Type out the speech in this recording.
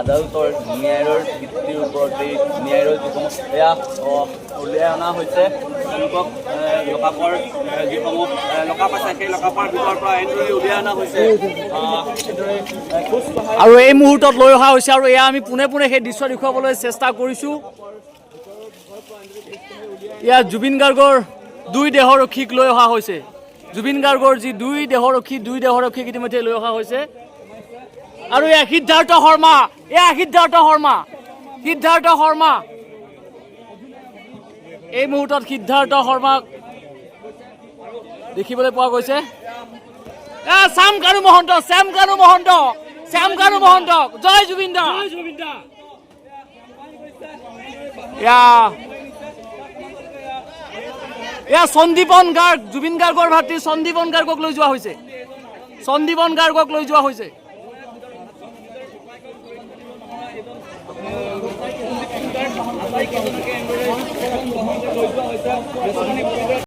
আদালতৰ ন্যায়ৰ ভিত্তিৰ ওপৰতে ন্যায়ৰ যিসমূহ এয়া উলিয়াই অনা হৈছে তেওঁলোকক লোকাপৰ যিসমূহ লোকাপ আছে সেই লোকাপৰ ভিতৰৰ পৰা এনেদৰে উলিয়াই অনা হৈছে আৰু এই মুহূৰ্তত লৈ অহা হৈছে আৰু এয়া আমি পোনে পোনে সেই দৃশ্য দেখুৱাবলৈ চেষ্টা কৰিছোঁ। এয়া জুবিন গাৰ্গৰ দুই দেহৰক্ষীক লৈ অহা হৈছে। জুবিন গাৰ্গৰ যি দুই দেহৰক্ষীক ইতিমধ্যে লৈ অহা হৈছে আৰু এয়া সিদ্ধাৰ্থ শৰ্মা এই মুহূৰ্তত সিদ্ধাৰ্থ শৰ্মাক দেখিবলৈ পোৱা গৈছে। শ্যাম কানু মহন্ত জয় জুবিন দা। এয়া সন্দীপন গাৰ্গ জুবিন গাৰ্গৰ ভাতৃ সন্দীপন গাৰ্গক লৈ যোৱা হৈছে।